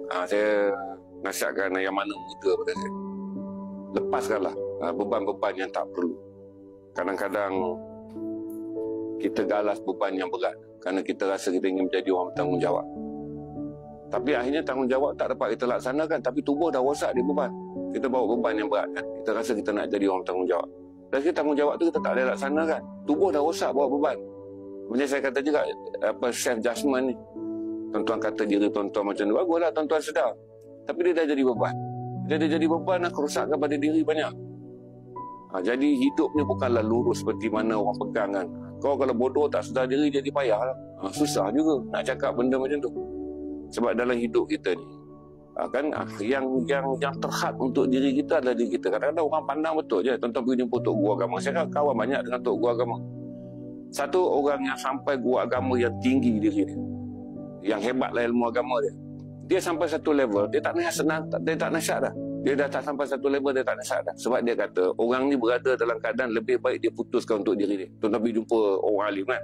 Saya nasihatkan yang mana muda pada saya, lepaskanlah beban-beban yang tak perlu. Kadang-kadang kita galas beban yang berat kerana kita rasa kita ingin menjadi orang bertanggungjawab. Tapi akhirnya tanggungjawab tak dapat kita laksanakan, tapi tubuh dah rosak di beban. Kita bawa beban yang berat kan. Kita rasa kita nak jadi orang bertanggungjawab. Dan kita tanggungjawab tu kita tak boleh laksanakan. Tubuh dah rosak bawa beban. Macam saya kata juga, self judgment ni. Tuan-tuan kata diri tuan-tuan macam tu, baguslah tuan-tuan sedar. Tapi dia dah jadi beban. Dia dah jadi beban, kerosakan pada diri banyak. Jadi hidup ni bukanlah lurus seperti mana orang pegang kan. Kau kalau bodoh tak sedar diri jadi payah lah. Susah juga nak cakap benda macam tu. Sebab dalam hidup kita ni kan yang terhad untuk diri kita adalah diri kita. Kadang-kadang orang pandang betul je. Tuan-tuan pergi jumpa tok guru agama. Saya kawan banyak dengan tok guru agama. Satu orang yang sampai guru agama yang tinggi diri dia, yang hebatlah ilmu agama dia. Dia sampai satu level, dia tak senang, dia tak nasihat dah. Dia dah tak sampai satu level, dia tak nasihat dah. Sebab dia kata, orang ni berada dalam keadaan lebih baik dia putuskan untuk diri dia. Tuan-tuan pergi jumpa orang alim kan.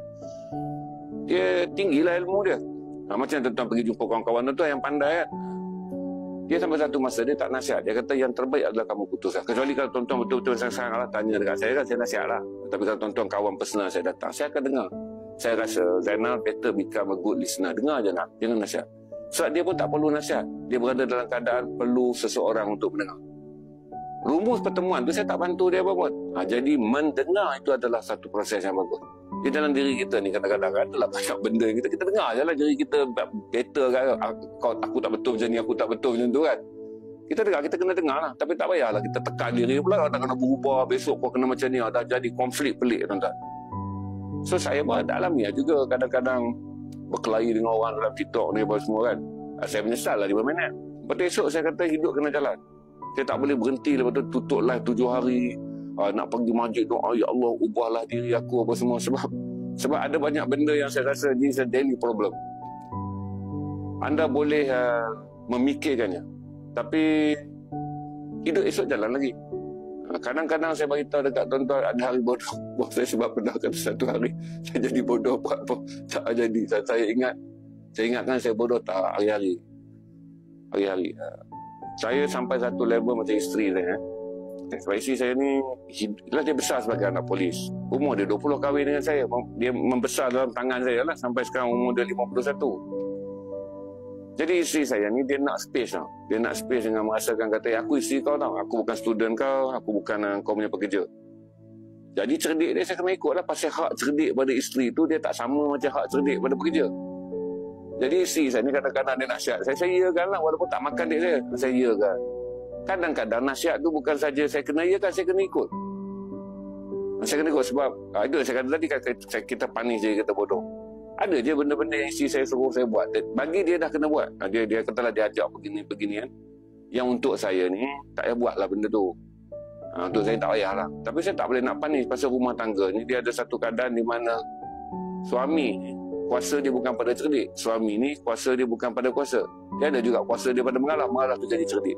Dia tinggilah ilmu dia. Macam tuan-tuan pergi jumpa kawan-kawan tuan-tuan yang pandai kan. Dia sampai satu masa, dia tak nasihat. Dia kata yang terbaik adalah kamu putuskan. Kecuali kalau tuan-tuan betul-betul sangat-sangat lah, tanya dekat saya kan, saya nasihat lah. Tapi kalau tuan-tuan kawan personal saya datang, saya akan dengar. Saya rasa Zainal better become a good listener. Dengar je nak, jangan nasihat. Sebab dia pun tak perlu nasihat. Dia berada dalam keadaan perlu seseorang untuk mendengar. Rumus pertemuan tu saya tak bantu dia apa pun. Jadi mendengar itu adalah satu proses yang bagus. Di dalam diri kita ni kadang-kadang adalah banyak benda yang kita dengar je lah diri kita better kan. Aku tak betul macam ni, aku tak betul macam tu kan. Kita dengar, kita kena dengar lah. Tapi tak payahlah kita tekan diri pula. Tak kena berubah, besok kau kena macam ni. Dah jadi konflik pelik tuan-tuan. So saya pun ada alamiah juga kadang-kadang berkelahi dengan orang dalam TikTok ni apa semua kan. Saya menyesal lah 5 minit. Lepas tu esok saya kata hidup kena jalan. Saya tak boleh berhenti lepas tu tutup live 7 hari. Nak pergi masjid doa, ya Allah ubahlah diri aku apa semua. Sebab ada banyak benda yang saya rasa ni is a daily problem. Anda boleh memikirkannya, tapi hidup esok jalan lagi. Kadang-kadang saya beritahu dekat tuan-tuan ada hari bodoh. Saya sebab pernah kata satu hari saya jadi bodoh apa tak jadi. Saya ingatkan saya bodoh tak hari-hari. Saya sampai satu level macam isteri saya. Sebab isteri saya ni dia besar sebagai anak polis. Umur dia 20 kahwin dengan saya. Dia membesar dalam tangan saya lah sampai sekarang umur dia 51. Jadi isteri saya ni dia nak space tau. Dia nak space dengan merasakan kata aku isteri kau tau. Aku bukan student kau, aku bukan kau punya pekerja. Jadi cerdik dia saya kena ikut lah. Pasal hak cerdik pada isteri tu dia tak sama macam hak cerdik pada pekerja. Jadi isteri saya ni kadang-kadang dia nasihat saya iyakan lah walaupun tak makan dek saya iyakan. Kadang-kadang nasihat tu bukan saja saya kena iyakan, saya kena ikut. Saya kena ikut sebab itu saya kata tadi kita panis je, kita bodoh. Ada je benda-benda yang isteri saya suruh saya buat. Bagi dia dah kena buat. Dia katalah dia ajak begini-begini kan. Yang untuk saya ni tak payah buat lah benda tu. Untuk saya tak payah lah. Tapi saya tak boleh nak panis pasal rumah tangga ni dia ada satu keadaan di mana suami kuasa dia bukan pada cerdik. Suami ni kuasa dia bukan pada kuasa. Dia ada juga kuasa dia pada mengalah. Mengalah tu jadi cerdik.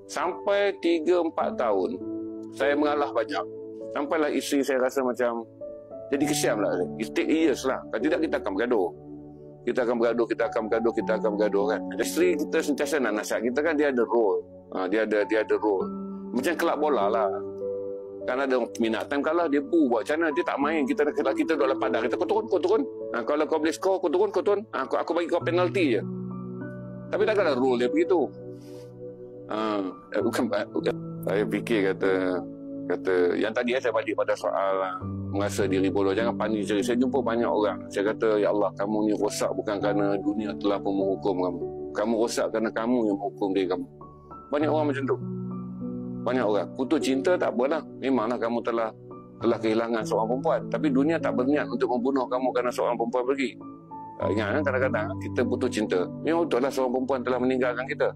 Sampai 3-4 tahun saya mengalah banyak. Sampailah isteri saya rasa macam jadi kesian lah. It take years lah. Kalau tidak kita akan bergaduh. Kita akan bergaduh kan. Isteri kita sentiasa nak nasihat kita kan, dia ada role. Dia ada role. Macam kelab bola lah. Kan ada minat time kalah dia buat macam mana dia tak main. Kita duduk padang kita kau turun. Kalau kau boleh score kau turun. Aku bagi kau penalty je. Tapi takkan ada rule dia begitu. Bukan. Saya fikir kata yang tadi saya balik pada soal merasa diri bodoh. Jangan panik je. Saya jumpa banyak orang. Saya kata ya Allah kamu ni rosak bukan kerana dunia telah pun menghukum kamu. Kamu rosak kerana kamu yang menghukum diri kamu. Banyak orang macam tu. Banyak orang putus cinta tak apalah. Memanglah kamu telah kehilangan seorang perempuan. Tapi dunia tak berniat untuk membunuh kamu kerana seorang perempuan pergi. Ingat kan kadang-kadang kita putus cinta. Memang betul lah seorang perempuan telah meninggalkan kita.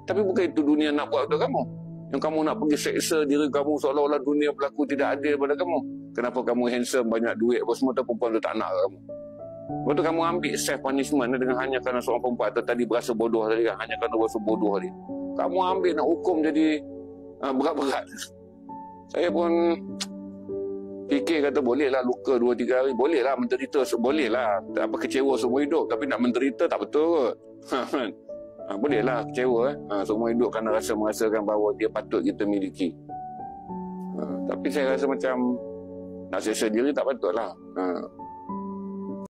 Tapi bukan itu dunia nak buat untuk kamu. Yang kamu nak pergi seksa diri kamu seolah-olah dunia berlaku tidak adil pada kamu. Kenapa kamu handsome, banyak duit apa semua, tapi perempuan tu tak nak kamu. Lepas tu kamu ambil self punishment dengan hanya kerana seorang perempuan atau tadi berasa bodoh tadi kan. Hanya kerana berasa bodoh tadi. Kamu ambil nak hukum jadi berat-berat. Saya pun fikir kata bolehlah luka 2-3 hari. Bolehlah menderita, bolehlah. Tak apa kecewa semua hidup. Tapi nak menderita tak betul kot. Bolehlah kecewa. Seumur hidup kerana merasakan bahawa dia patut kita miliki. Tapi saya rasa macam nak seksa diri tak patutlah.